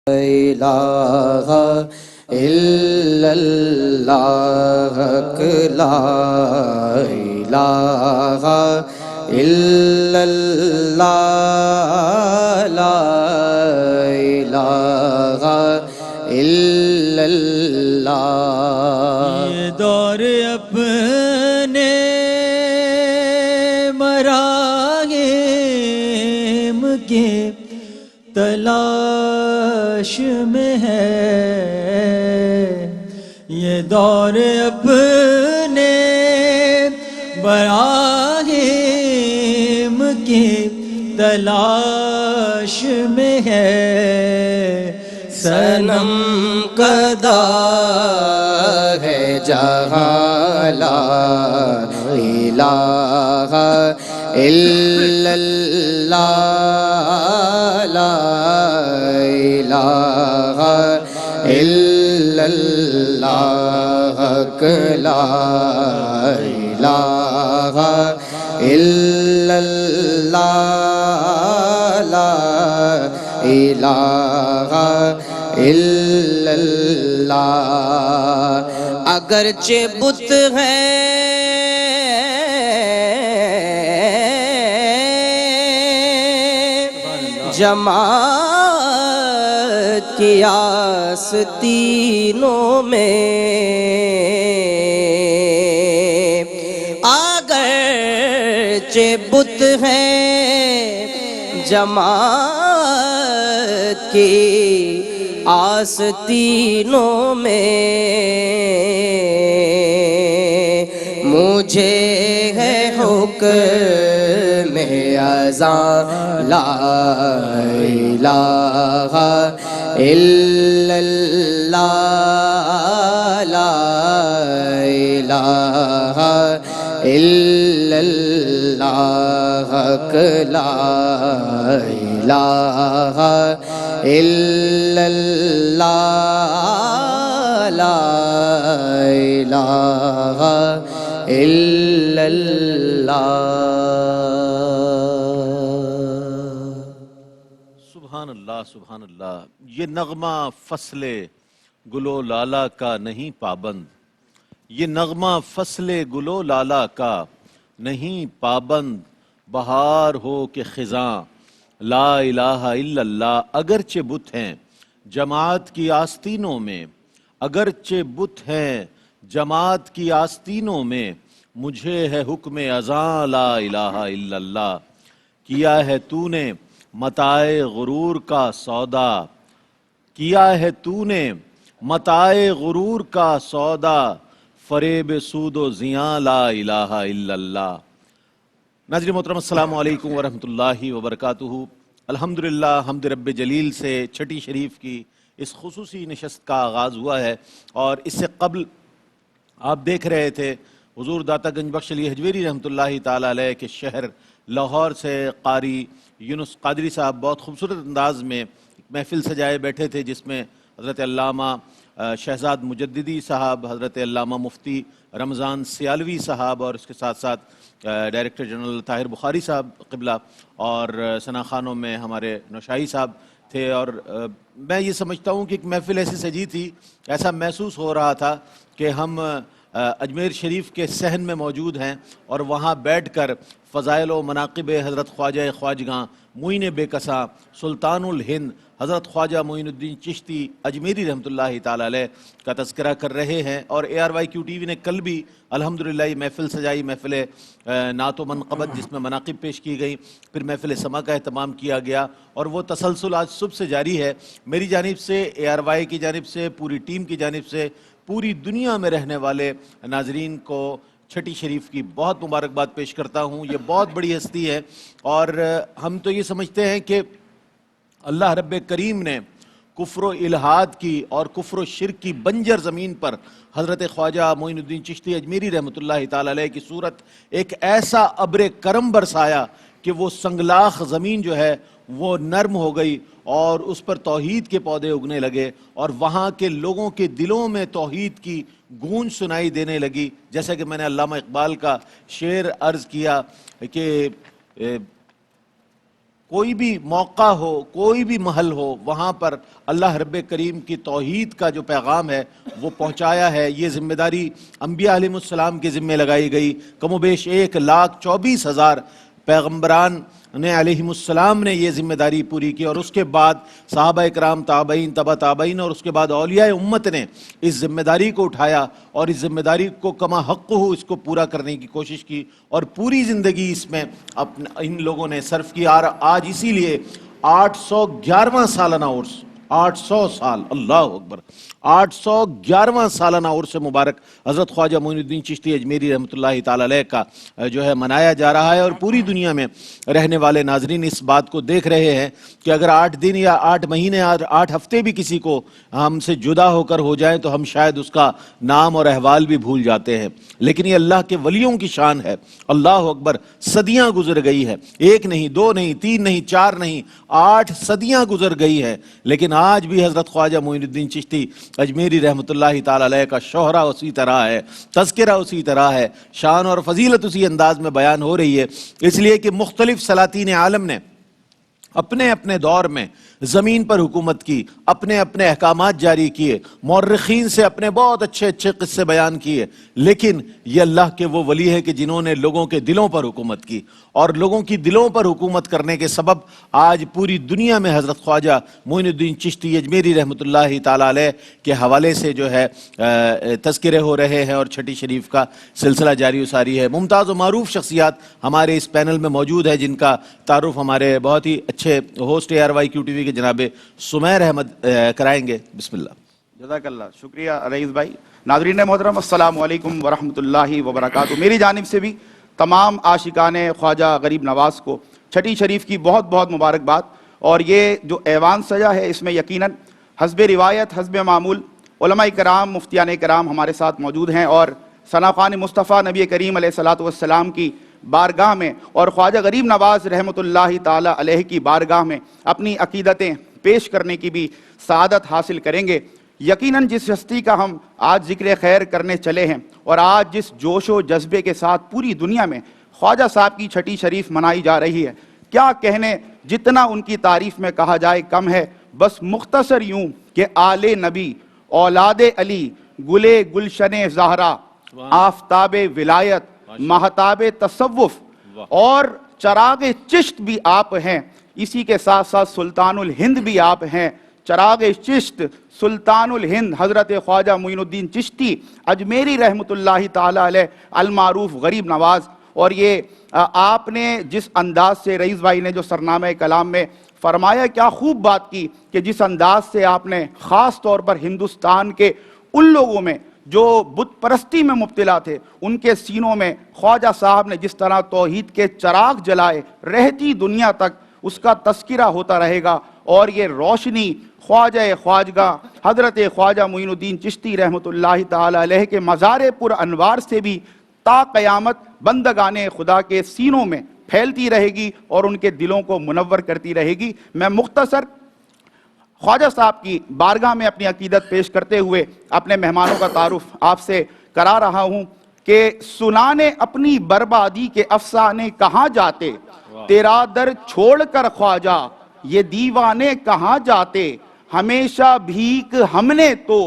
الہ الا اللہ لا الہ الا اللہ لا الہ الا اللہ۔ یہ دور اپنے مراہم کے تلاش میں ہے، یہ دور اپنے مراہم کی تلاش میں ہے۔ صنم کدا ہے جہاں لا الہ الا اللہ لا الہ الا اللہ لا الہ الا اللہ لا الہ الا اللہ۔ اگرچہ بت ہے جماعت کی آستینوں میں، اگرچہ بت ہے جماعت کی آستینوں میں، مجھے ہے حکم اذاں لا الہ الا اللہ لا الہ الا اللہ لا الہ الا اللہ لا الہ الا اللہ۔ سبحان اللہ سبحان اللہ۔ یہ نغمہ فصل گلو لالا کا نہیں پابند، یہ نغمہ فصل گلو لالا کا نہیں پابند، بہار ہو کہ خزاں لا الہ الا اللہ۔ اگرچہ بت ہیں جماعت کی آستینوں میں، اگرچہ بت ہیں جماعت کی آستینوں میں، مجھے ہے حکم اذاں لا الہ الا اللہ۔ کیا ہے تو نے متاع غرور کا سودا، کیا ہے تو نے متاع غرور کا سودا، فریب سود و زیاں لا الہ الا اللہ۔ ناظرین محترم السلام علیکم ورحمۃ اللہ وبرکاتہ۔ الحمدللہ حمد رب جلیل سے چھٹی شریف کی اس خصوصی نشست کا آغاز ہوا ہے، اور اس سے قبل آپ دیکھ رہے تھے حضور داتا گنج بخش علی حجویری رحمۃ اللہ تعالیٰ علیہ کے شہر لاہور سے قاری یونس قادری صاحب بہت خوبصورت انداز میں ایک محفل سجائے بیٹھے تھے، جس میں حضرت علامہ شہزاد مجددی صاحب، حضرت علامہ مفتی رمضان سیالوی صاحب، اور اس کے ساتھ ساتھ ڈائریکٹر جنرل طاہر بخاری صاحب قبلہ، اور ثنا خانوں میں ہمارے نوشاہی صاحب تھے۔ اور میں یہ سمجھتا ہوں کہ ایک محفل ایسی سجی تھی، ایسا محسوس ہو رہا تھا کہ ہم اجمیر شریف کے صحن میں موجود ہیں، اور وہاں بیٹھ کر فضائل و مناقب حضرت خواجہ خواجگاں معین بے کساں سلطان الہند حضرت خواجہ معین الدین چشتی اجمیری رحمۃ اللہ تعالیٰ علیہ کا تذکرہ کر رہے ہیں۔ اور ARYQ TV نے کل بھی الحمدللہ یہ محفل سجائی، محفل نعت و منقبت، جس میں مناقب پیش کی گئی، پھر محفل سما کا اہتمام کیا گیا، اور وہ تسلسل آج صبح سے جاری ہے۔ میری جانب سے، ARY کی جانب سے، پوری ٹیم کی جانب سے، پوری دنیا میں رہنے والے ناظرین کو چھٹی شریف کی بہت مبارکباد پیش کرتا ہوں۔ یہ بہت بڑی ہستی ہے، اور ہم تو یہ سمجھتے ہیں کہ اللہ رب کریم نے کفر و الحاد کی اور کفر و شرک کی بنجر زمین پر حضرت خواجہ معین الدین چشتی اجمیری رحمۃ اللہ تعالیٰ علیہ کی صورت ایک ایسا ابر کرم برسایا کہ وہ سنگلاخ زمین جو ہے وہ نرم ہو گئی، اور اس پر توحید کے پودے اگنے لگے، اور وہاں کے لوگوں کے دلوں میں توحید کی گونج سنائی دینے لگی۔ جیسا کہ میں نے علامہ اقبال کا شعر عرض کیا کہ کوئی بھی موقع ہو، کوئی بھی محل ہو، وہاں پر اللہ رب کریم کی توحید کا جو پیغام ہے وہ پہنچایا ہے۔ یہ ذمہ داری انبیاء علیہ السلام کے ذمہ لگائی گئی۔ کم و بیش 1,24,000 پیغمبران نے علیہم السلام نے یہ ذمہ داری پوری کی، اور اس کے بعد صحابہ اکرام، تابعین، تبع تابعین، اور اس کے بعد اولیاء امت نے اس ذمہ داری کو اٹھایا اور اس ذمہ داری کو کما حق ہو اس کو پورا کرنے کی کوشش کی، اور پوری زندگی اس میں ان لوگوں نے صرف کی۔ اور آج اسی لیے 811واں سالانہ عرس، 800 سال، اللہ اکبر، 811واں سالانہ عرس مبارک حضرت خواجہ معین الدین چشتی اجمیری رحمۃ اللہ تعالی علیہ کا جو ہے منایا جا رہا ہے، اور پوری دنیا میں رہنے والے ناظرین اس بات کو دیکھ رہے ہیں کہ اگر 8 دن یا 8 مہینے یا 8 ہفتے بھی کسی کو ہم سے جدا ہو کر ہو جائیں تو ہم شاید اس کا نام اور احوال بھی بھول جاتے ہیں، لیکن یہ اللہ کے ولیوں کی شان ہے۔ اللہ اکبر، صدیاں گزر گئی ہے، 1 نہیں، 2 نہیں، 3 نہیں، 4 نہیں، 8 صدیاں گزر گئی ہے، لیکن آج بھی حضرت خواجہ معین الدین چشتی اجمیری رحمۃ اللہ تعالی علیہ کا شہرہ اسی طرح ہے، تذکرہ اسی طرح ہے، شان اور فضیلت اسی انداز میں بیان ہو رہی ہے، اس لیے کہ مختلف سلاطین عالم نے اپنے اپنے دور میں زمین پر حکومت کی، اپنے اپنے احکامات جاری کیے، مورخین سے اپنے بہت اچھے اچھے قصے بیان کیے، لیکن یہ اللہ کے وہ ولی ہے کہ جنہوں نے لوگوں کے دلوں پر حکومت کی، اور لوگوں کی دلوں پر حکومت کرنے کے سبب آج پوری دنیا میں حضرت خواجہ معین الدین چشتی اجمیری رحمۃ اللہ تعالی علیہ کے حوالے سے جو ہے تذکرے ہو رہے ہیں، اور چھٹی شریف کا سلسلہ جاری و ساری ہے۔ ممتاز و معروف شخصیات ہمارے اس پینل میں موجود ہیں، جن کا تعارف ہمارے بہت ہی اچھے ہوسٹ ARYQ TV کے جناب سمیر احمد کرائیں گے۔ بسم اللہ۔ جزاک اللہ، شکریہ رئیس بھائی۔ ناظرین محترم، السلام علیکم ورحمۃ اللہ وبرکاتہ۔ میری جانب سے بھی تمام عاشقان خواجہ غریب نواز کو چھٹی شریف کی بہت بہت مبارکباد، اور یہ جو ایوان سجا ہے اس میں یقیناً حسب روایت، حسب معمول علماء کرام، مفتیان کرام ہمارے ساتھ موجود ہیں، اور ثنا خوان مصطفیٰ نبی کریم علیہ الصلوۃ والسلام کی بارگاہ میں اور خواجہ غریب نواز رحمۃ اللہ تعالی علیہ کی بارگاہ میں اپنی عقیدتیں پیش کرنے کی بھی سعادت حاصل کریں گے۔ یقیناً جس ہستی کا ہم آج ذکر خیر کرنے چلے ہیں، اور آج جس جوش و جذبے کے ساتھ پوری دنیا میں خواجہ صاحب کی چھٹی شریف منائی جا رہی ہے، کیا کہنے، جتنا ان کی تعریف میں کہا جائے کم ہے۔ بس مختصر یوں کہ آل نبی، اولاد علی، گلے گلشن زہرا، آفتاب ولایت، مہتاب تصوف، اور چراغ چشت بھی آپ ہیں، اسی کے ساتھ ساتھ سلطان الہند بھی آپ ہیں۔ چراغ چشت، سلطان الہند حضرت خواجہ معین الدین چشتی اجمیری رحمۃ اللہ تعالی علیہ المعروف غریب نواز۔ اور یہ آپ نے جس انداز سے رئیس بھائی نے جو سرنامہ کلام میں فرمایا، کیا خوب بات کی کہ جس انداز سے آپ نے خاص طور پر ہندوستان کے ان لوگوں میں جو بت پرستی میں مبتلا تھے، ان کے سینوں میں خواجہ صاحب نے جس طرح توحید کے چراغ جلائے، رہتی دنیا تک اس کا تذکرہ ہوتا رہے گا، اور یہ روشنی خواجہ خواجگاہ حضرت خواجہ معین الدین چشتی رحمۃ اللہ تعالی علیہ کے مزار پر انوار سے بھی تا قیامت بندگان خدا کے سینوں میں پھیلتی رہے گی اور ان کے دلوں کو منور کرتی رہے گی۔ میں مختصر خواجہ صاحب کی بارگاہ میں اپنی عقیدت پیش کرتے ہوئے اپنے مہمانوں کا تعارف آپ سے کرا رہا ہوں کہ سنانے اپنی بربادی کے افسانے کہاں جاتے، تیرا در چھوڑ کر خواجہ یہ دیوانے کہاں جاتے، ہمیشہ بھیک ہم نے تو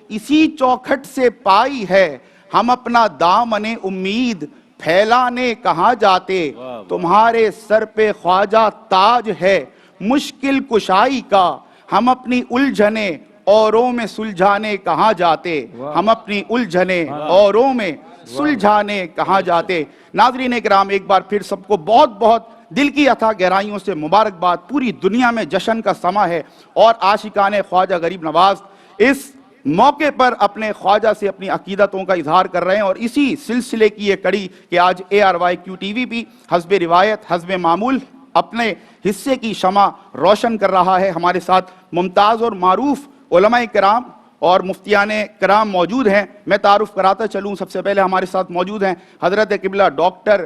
اسی چوکھٹ سے پائی ہے، ہم اپنا دامن امید پھیلانے کہاں جاتے، تمہارے سر پہ خواجہ تاج ہے مشکل کشائی کا، ہم اپنی الجھنے اوروں میں سلجھانے کہاں جاتے، ہم اپنی الجھنے اوروں میں سلجھانے کہاں جاتے۔ ناظرین اکرام، ایک بار پھر سب کو بہت بہت دل کی اتھا گہرائیوں سے مبارکباد۔ پوری دنیا میں جشن کا سما ہے، اور عاشقان خواجہ غریب نواز اس موقع پر اپنے خواجہ سے اپنی عقیدتوں کا اظہار کر رہے ہیں، اور اسی سلسلے کی یہ کڑی کہ آج ARYQ TV بھی حسب روایت، حسب معمول اپنے حصے کی شمع روشن کر رہا ہے۔ ہمارے ساتھ ممتاز اور معروف علماء کرام اور مفتیان کرام موجود ہیں۔ میں تعارف کراتا چلوں، سب سے پہلے ہمارے ساتھ موجود ہیں حضرت قبلہ ڈاکٹر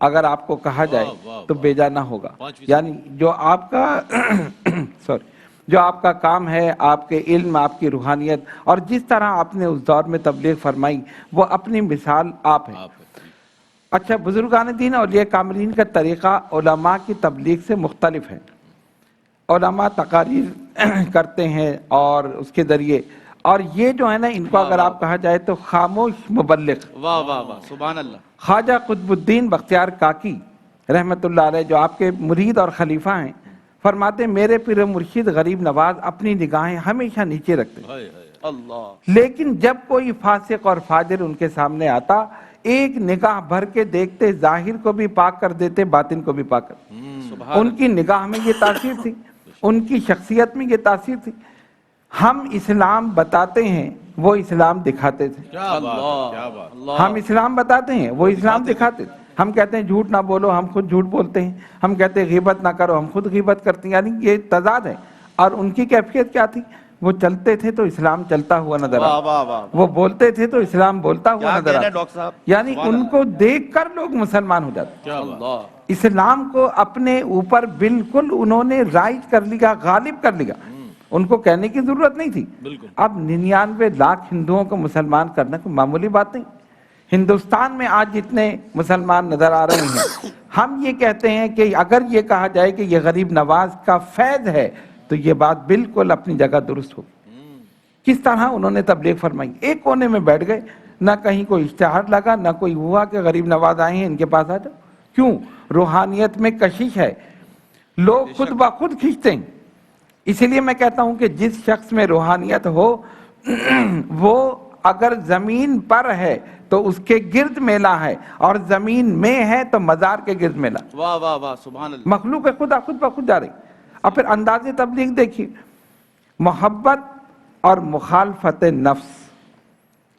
اگر آپ کو کہا جائے تو بیجا نہ ہوگا. یعنی جو آپ کا جو آپ کا کام ہے، آپ کے علم، آپ کی روحانیت، اور جس طرح آپ نے اس دور میں تبلیغ فرمائی، وہ اپنی مثال آپ ہے. اچھا، بزرگان دین اولیاء کاملین کا طریقہ علماء کی تبلیغ سے مختلف ہے. علماء تقاریر کرتے ہیں اور اس کے ذریعے، اور یہ جو ہے نا، ان کو اگر آپ کہا جائے تو خاموش مبلغ. واہ واہ واہ، سبحان اللہ. خواجہ قطب الدین بختیار کاکی رحمۃ اللہ علیہ، جو آپ کے مرید اور خلیفہ ہیں، فرماتے ہیں میرے پیر مرشد غریب نواز اپنی نگاہیں ہمیشہ نیچے رکھتے ہیں، اللہ. لیکن جب کوئی فاسق اور فاجر ان کے سامنے آتا، ایک نگاہ بھر کے دیکھتے، ظاہر کو بھی پاک کر دیتے، باطن کو بھی پاک کر دیتے. ان کی نگاہ میں یہ تاثیر تھی، ان کی شخصیت میں یہ تاثیر تھی. ہم اسلام بتاتے ہیں، وہ اسلام دکھاتے تھے. ہم اسلام بتاتے ہیں، وہ اسلام دکھاتے تھے. ہم کہتے ہیں جھوٹ نہ بولو، ہم خود جھوٹ بولتے ہیں. ہم کہتے ہیں غیبت نہ کرو، ہم خود غیبت کرتے ہیں. یعنی یہ تضاد ہے. اور ان کی کیفیت کیا تھی؟ وہ چلتے تھے تو اسلام چلتا ہوا نظر آتا، وہ بولتے تھے تو اسلام بولتا ہوا نظر آتا. یعنی ان کو دیکھ کر لوگ مسلمان ہو جاتے. اسلام کو اپنے اوپر بالکل انہوں نے رائج کر لیا، غالب کر لیا. ان کو کہنے کی ضرورت نہیں تھی. اب 99 لاکھ ہندوؤں کو مسلمان کرنا کوئی معمولی بات نہیں. ہندوستان میں آج جتنے مسلمان نظر آ رہے ہیں، ہم یہ کہتے ہیں کہ اگر یہ کہا جائے کہ یہ غریب نواز کا فیض ہے تو یہ بات بالکل اپنی جگہ درست ہوگی. کس طرح انہوں نے تبلیغ فرمائی، ایک کونے میں بیٹھ گئے، نہ کہیں کوئی اشتہار لگا، نہ کوئی ہوا کہ غریب نواز آئے ہیں ان کے پاس آ جاؤ. کیوں؟ روحانیت میں کشش ہے، لوگ خود بخود کھنچتے ہیں. اسی لیے میں کہتا ہوں کہ جس شخص میں روحانیت ہو وہ اگر زمین پر ہے تو اس کے گرد میلہ ہے، اور زمین میں ہے تو مزار کے گرد میلہ. واہ واہ واہ، سبحان اللہ. مخلوق خدا خود بخود جا رہی. اور پھر انداز تبلیغ دیکھیے، محبت اور مخالفت نفس،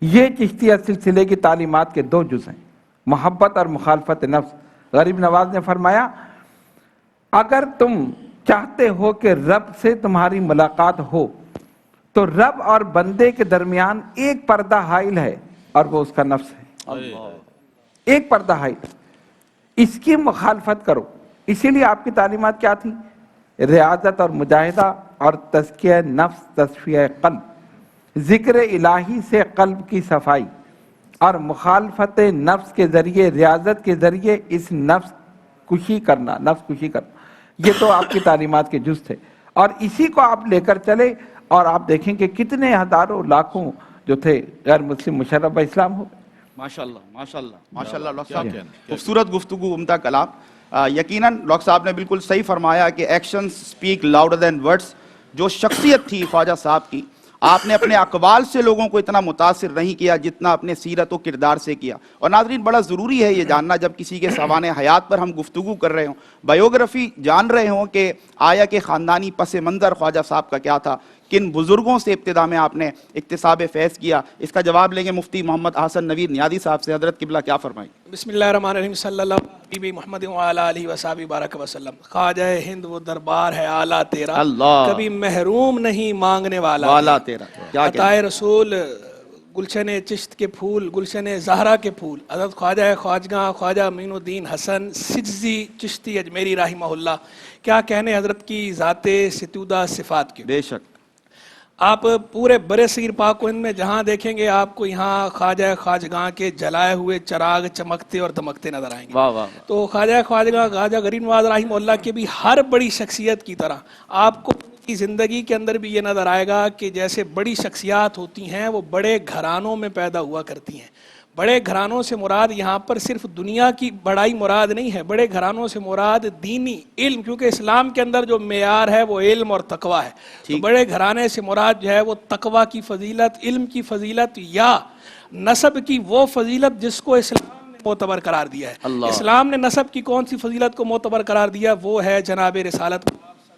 یہ چشتیہ سلسلے کی تعلیمات کے 2 جز ہیں، محبت اور مخالفت نفس. غریب نواز نے فرمایا اگر تم چاہتے ہو کہ رب سے تمہاری ملاقات ہو تو رب اور بندے کے درمیان ایک پردہ حائل ہے، اور وہ اس کا نفس ہے. ایک پردہ حائل، اس کی مخالفت کرو. اسی لیے آپ کی تعلیمات کیا تھی؟ ریاضت اور مجاہدہ اور تزکیہ نفس، تصفیہ قلب، ذکر الہی سے قلب کی صفائی، اور مخالفت نفس کے ذریعے، ریاضت کے ذریعے اس نفس کشی کرنا، نفس کشی کرنا. یہ تو آپ کی تعلیمات کے جز تھے، اور اسی کو آپ لے کر چلے، اور آپ دیکھیں کہ کتنے ہزاروں لاکھوں جو تھے غیر مسلم مشرف با اسلام ہو. ماشاءاللہ ماشاءاللہ ماشاءاللہ. ڈاکٹر صاحب خوبصورت گفتگو، عمدہ کلام. یقیناً ڈاکٹر صاحب نے بالکل صحیح فرمایا کہ action speak louder than words. جو شخصیت تھی خواجہ صاحب کی، آپ نے اپنے اقوال سے لوگوں کو اتنا متاثر نہیں کیا جتنا اپنے سیرت و کردار سے کیا. اور ناظرین، بڑا ضروری ہے یہ جاننا جب کسی کے سوانح حیات پر ہم گفتگو کر رہے ہوں، بایوگرافی جان رہے ہوں کہ آیا کہ خاندانی پس منظر خواجہ صاحب کا کیا تھا، کن بزرگوں سے ابتدا میں آپ نے اکتساب فیض کیا. اس کا جواب لیں گے مفتی محمد احسن نویر نیادی صاحب سے. حضرت قبلہ کیا فرمائیں؟ بسم اللہ الرحمن الرحیم. صلی اللہ علیہ محمد وعلی آلہ وصحبہ بارک وسلم. خواجہ ہند وہ دربار ہے اعلیٰ تیرا، اللہ کبھی محروم نہیں مانگنے والا والا تیرا. کیا عطائے رسول گلشن چشت کے پھول، گلشن زہرا کے پھول. حضرت خواجہ خواجگاں خواجہ امین الدین حسن سجزی چشتی اجمیری رحمہ اللہ. کیا کہنے حضرت کی ذات ستودہ صفات کی. بے شک. آپ پورے برِ صغیر پاک و ہند میں جہاں دیکھیں گے آپ کو یہاں خواجہ خواجگاں کے جلائے ہوئے چراغ چمکتے اور دمکتے نظر آئیں گے. واہ واہ. تو خواجہ خواجگاں خواجہ غریب نواز رحمہ اللہ کے بھی ہر بڑی شخصیت کی طرح آپ کو کی زندگی کے اندر بھی یہ نظر آئے گا کہ جیسے بڑی شخصیات ہوتی ہیں وہ بڑے گھرانوں میں پیدا ہوا کرتی ہیں. بڑے گھرانوں سے مراد یہاں پر صرف دنیا کی بڑائی مراد نہیں ہے، بڑے گھرانوں سے مراد دینی علم، کیونکہ اسلام کے اندر جو معیار ہے وہ علم اور تقوی ہے. تو بڑے گھرانے سے مراد جو ہے وہ تقوی کی فضیلت، علم کی فضیلت، یا نسب کی وہ فضیلت جس کو اسلام نے معتبر قرار دیا ہے. اسلام نے نسب کی کون سی فضیلت کو معتبر قرار دیا؟ وہ ہے جناب رسالت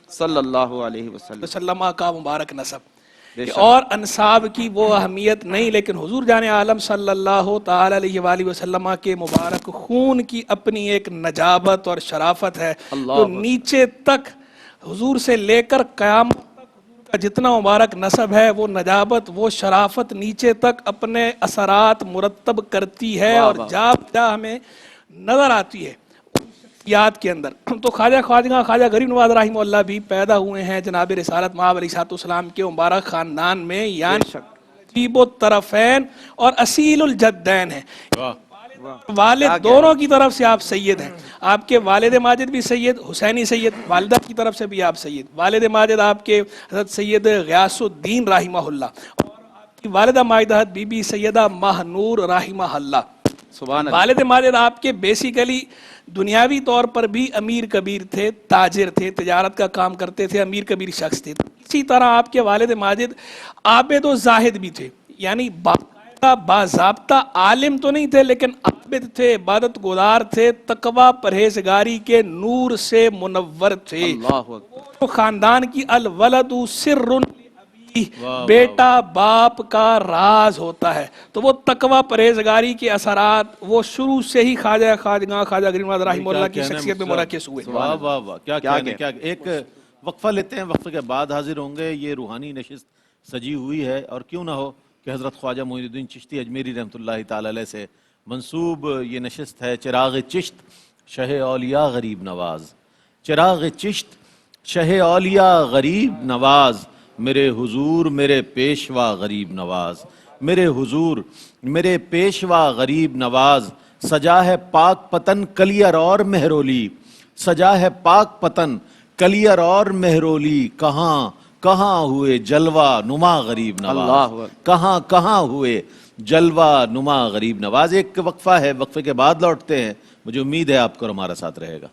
صلی اللہ علیہ وسلم کا مبارک نسب. اور انساب کی وہ اہمیت نہیں، لیکن حضور جان عالم صلی اللہ تعالی علیہ وآلہ وسلم کے مبارک خون کی اپنی ایک نجابت اور شرافت ہے. تو نیچے تک حضور سے لے کر قیامت تک حضور کا جتنا مبارک نسب ہے، وہ نجابت، وہ شرافت نیچے تک اپنے اثرات مرتب کرتی ہے اور جا ہمیں نظر آتی ہے. یاد کے اندر تو خواجہ غریب نواز رحمہ اللہ بھی پیدا ہوئے ہیں جناب رسالت مآب علیہ السلام کے مبارک خاندان میں، یعنی عجیب الطرفین اور اصیل الجدین ہیں۔ والد دونوں کی طرف سے آپ سید ہیں، آپ کے والد ماجد بھی سید حسینی سید، والدہ کی طرف سے بھی آپ سید، والد ماجد آپ کے حضرت سید غیاث الدین رحمہ اللہ، اور آپ کی والدہ ماجدہ بی بی سیدہ ماہنور رحمہ اللہ۔ سبحان اللہ۔ والد ماجد آپ کے بیسیکلی دنیاوی طور پر بھی امیر کبیر تھے، تاجر تھے، تجارت کا کام کرتے تھے، امیر کبیر شخص تھے۔ اسی طرح آپ کے والد ماجد عابد و زاہد بھی تھے، یعنی باضابطہ عالم تو نہیں تھے لیکن عابد تھے، عبادت گزار تھے، تقوی پرہیزگاری کے نور سے منور تھے۔ اللہ اکبر۔ خاندان کی الولد سر لابی، بیٹا باپ کا راز ہوتا ہے، تو وہ تقوی پرہیزگاری کے اثرات وہ شروع سے ہی خواجہ غریب نواز رحمہ اللہ کی شخصیت میں منعکس ہوئے۔ واہ واہ واہ، کیا کہنے، کیا ایک وقفہ لیتے ہیں، وقفے کے بعد حاضر ہوں گے۔ یہ روحانی نشست سجی ہوئی ہے، اور کیوں نہ ہو کہ حضرت خواجہ معین الدین چشتی اجمیری رحمۃ اللہ تعالی علیہ سے منسوب یہ نشست ہے۔ چراغ چشت شہ اولیاء غریب نواز، چراغ چشت شہ اولیاء غریب نواز، میرے حضور میرے پیشوا غریب نواز، میرے حضور میرے پیشوا غریب نواز، سجا ہے پاک پتن کلیر اور مہرولی، سجا ہے پاک پتن کلیر اور مہرولی، کہاں کہاں ہوئے جلوہ نما غریب نواز، کہاں کہاں ہوئے جلوہ نما غریب نواز۔ ایک وقفہ ہے، وقفے کے بعد لوٹتے ہیں، مجھے امید ہے آپ کو ہمارا ساتھ رہے گا۔